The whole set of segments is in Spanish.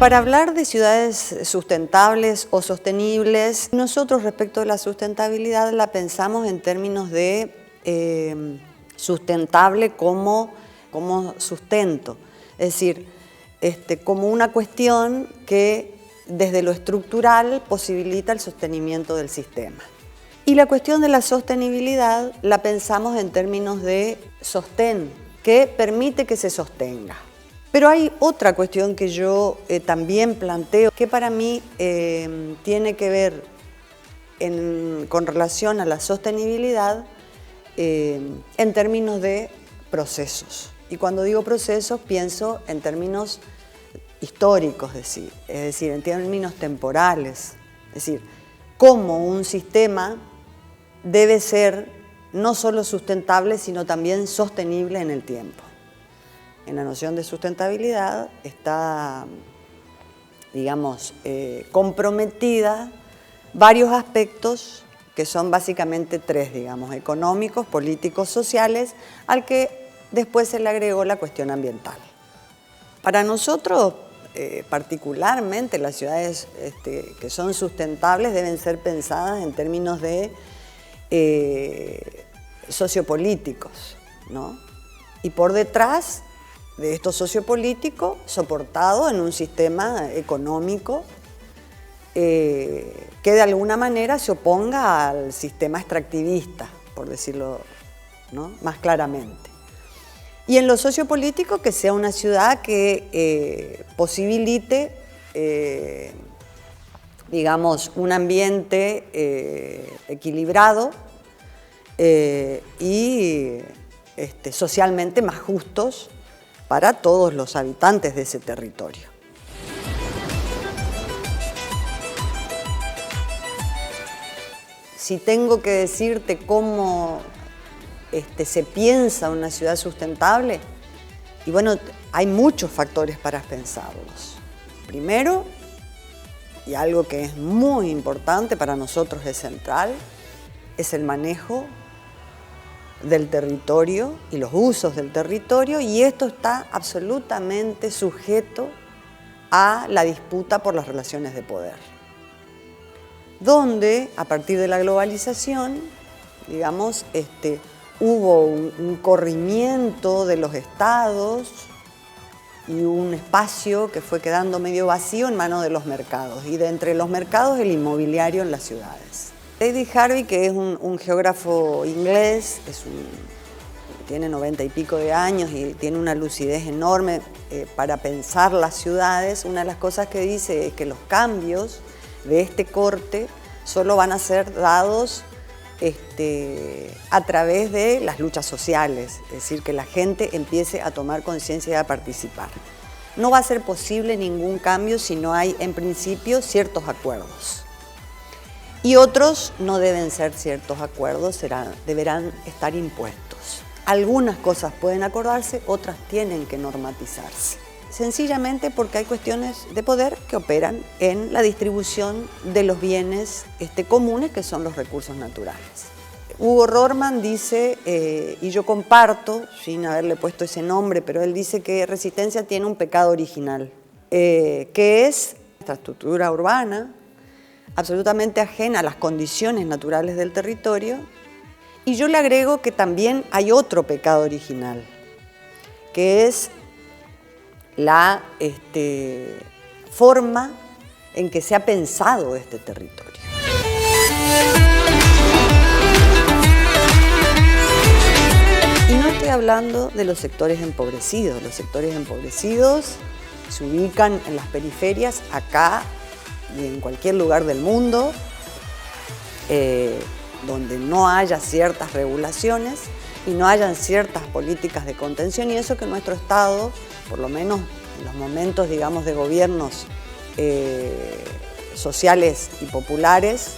para hablar de ciudades sustentables o sostenibles, nosotros respecto de la sustentabilidad la pensamos en términos de sustentable como sustento, es decir, como una cuestión que desde lo estructural posibilita el sostenimiento del sistema. Y la cuestión de la sostenibilidad la pensamos en términos de sostén, que permite que se sostenga. Pero hay otra cuestión que yo también planteo, que para mí tiene que ver con relación a la sostenibilidad en términos de procesos. Y cuando digo procesos pienso en términos históricos, es decir, en términos temporales. Es decir, cómo un sistema debe ser no solo sustentable, sino también sostenible en el tiempo. En la noción de sustentabilidad está, digamos, comprometida varios aspectos que son básicamente tres, digamos, económicos, políticos, sociales, al que después se le agregó la cuestión ambiental. Para nosotros, particularmente las ciudades que son sustentables deben ser pensadas en términos de sociopolíticos, ¿no? Y por detrás de esto sociopolítico, soportado en un sistema económico que de alguna manera se oponga al sistema extractivista, por decirlo, ¿no?, más claramente. Y en lo sociopolítico, que sea una ciudad que posibilite, digamos, un ambiente equilibrado y socialmente más justos para todos los habitantes de ese territorio. Si tengo que decirte cómo se piensa una ciudad sustentable, y bueno, hay muchos factores para pensarlos. Primero, y algo que es muy importante para nosotros, es central, es el manejo del territorio y los usos del territorio, y esto está absolutamente sujeto a la disputa por las relaciones de poder, donde a partir de la globalización, digamos, hubo un corrimiento de los estados y un espacio que fue quedando medio vacío en manos de los mercados, y de entre los mercados el inmobiliario en las ciudades. David Harvey, que es un geógrafo inglés, tiene 90 y pico de años y tiene una lucidez enorme para pensar las ciudades, una de las cosas que dice es que los cambios de este corte solo van a ser dados a través de las luchas sociales, es decir, que la gente empiece a tomar conciencia y a participar. No va a ser posible ningún cambio si no hay, en principio, ciertos acuerdos. Y otros no deben ser ciertos acuerdos, deberán estar impuestos. Algunas cosas pueden acordarse, otras tienen que normatizarse. Sencillamente porque hay cuestiones de poder que operan en la distribución de los bienes comunes, que son los recursos naturales. Hugo Rorman dice, y yo comparto, sin haberle puesto ese nombre, pero él dice que Resistencia tiene un pecado original, que es esta estructura urbana, absolutamente ajena a las condiciones naturales del territorio, y yo le agrego que también hay otro pecado original, que es la forma en que se ha pensado este territorio. Y no estoy hablando de los sectores empobrecidos. Los sectores empobrecidos se ubican en las periferias, acá y en cualquier lugar del mundo, donde no haya ciertas regulaciones y no hayan ciertas políticas de contención, y eso que nuestro Estado, por lo menos en los momentos, digamos, de gobiernos sociales y populares,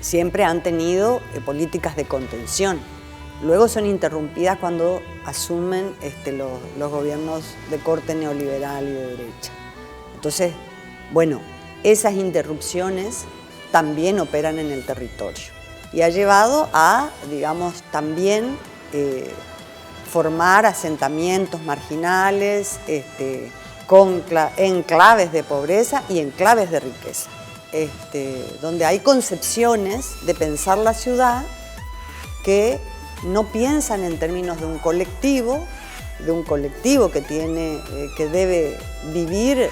siempre han tenido políticas de contención. Luego son interrumpidas cuando asumen los gobiernos de corte neoliberal y de derecha. Entonces, bueno, esas interrupciones también operan en el territorio y ha llevado a, digamos, también formar asentamientos marginales en claves de pobreza y en claves de riqueza, donde hay concepciones de pensar la ciudad que no piensan en términos de un colectivo que debe vivir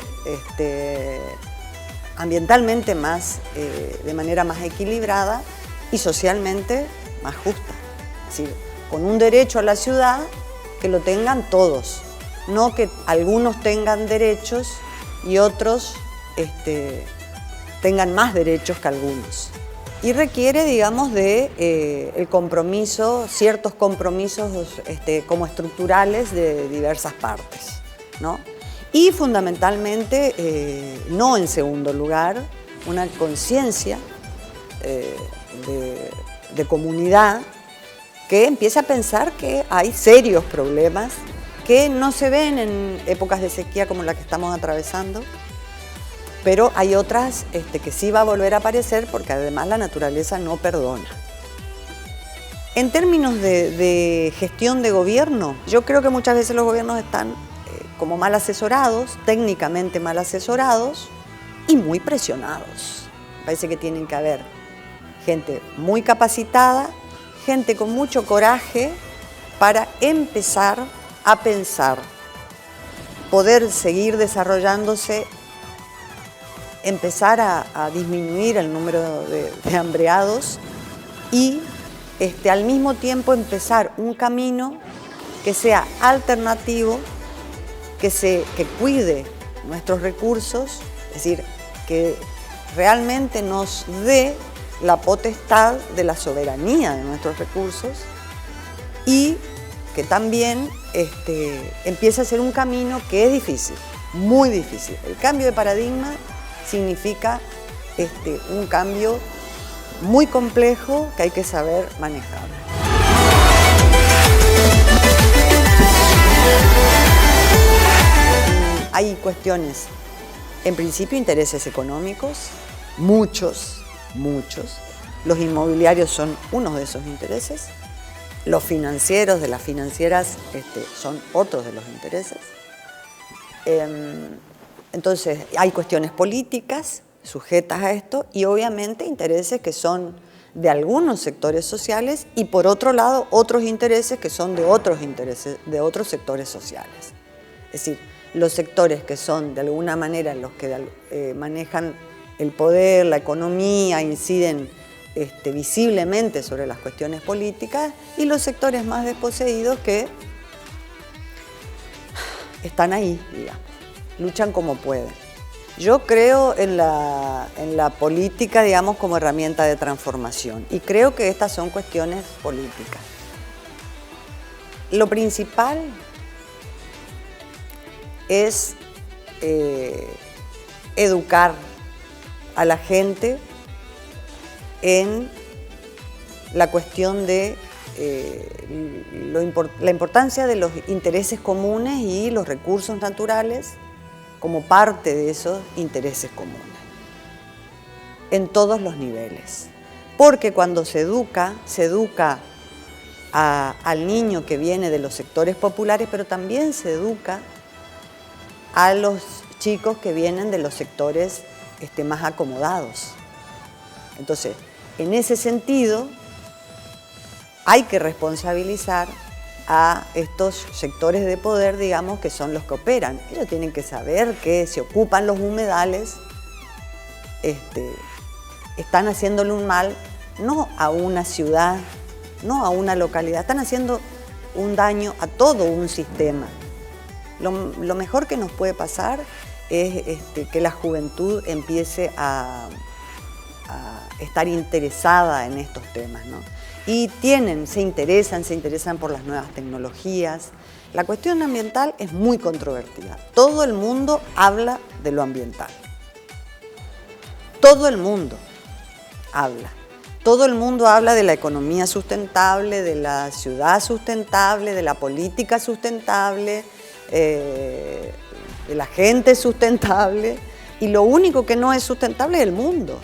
ambientalmente de manera más equilibrada y socialmente más justa. Es decir, con un derecho a la ciudad que lo tengan todos, no que algunos tengan derechos y otros tengan más derechos que algunos. Y requiere, digamos, de el compromiso, ciertos compromisos como estructurales de diversas partes, ¿no? Y fundamentalmente, no en segundo lugar, una conciencia de comunidad que empieza a pensar que hay serios problemas que no se ven en épocas de sequía como la que estamos atravesando, pero hay otras que sí va a volver a aparecer porque además la naturaleza no perdona. En términos de gestión de gobierno, yo creo que muchas veces los gobiernos están como mal asesorados, técnicamente mal asesorados y muy presionados. Parece que tienen que haber gente muy capacitada, gente con mucho coraje para empezar a pensar, poder seguir desarrollándose, empezar a disminuir el número de hambreados y al mismo tiempo empezar un camino que sea alternativo, que cuide nuestros recursos, es decir, que realmente nos dé la potestad de la soberanía de nuestros recursos y que también empiece a ser un camino que es difícil, muy difícil. El cambio de paradigma significa un cambio muy complejo que hay que saber manejar. Hay cuestiones, en principio intereses económicos, muchos. Los inmobiliarios son uno de esos intereses, los financieros de las financieras son otros de los intereses. Entonces, hay cuestiones políticas sujetas a esto y obviamente intereses que son de algunos sectores sociales y por otro lado otros intereses que son de otros sectores sociales. Es decir, los sectores que son de alguna manera los que manejan el poder, la economía, inciden visiblemente sobre las cuestiones políticas y los sectores más desposeídos que están ahí, digamos, luchan como pueden. Yo creo en la política, digamos, como herramienta de transformación y creo que estas son cuestiones políticas. Lo principal es educar a la gente en la cuestión de la importancia de los intereses comunes y los recursos naturales como parte de esos intereses comunes, en todos los niveles. Porque cuando se educa al niño que viene de los sectores populares, pero también se educa a los chicos que vienen de los sectores más acomodados. Entonces, en ese sentido, hay que responsabilizar a estos sectores de poder, digamos, que son los que operan. Ellos tienen que saber que si ocupan los humedales, están haciéndole un mal no a una ciudad, no a una localidad, están haciendo un daño a todo un sistema. Lo mejor que nos puede pasar es que la juventud empiece a estar interesada en estos temas, ¿no? Y se interesan por las nuevas tecnologías. La cuestión ambiental es muy controvertida. Todo el mundo habla de lo ambiental. Todo el mundo habla. Todo el mundo habla de la economía sustentable, de la ciudad sustentable, de la política sustentable, de la gente sustentable. Y lo único que no es sustentable es el mundo.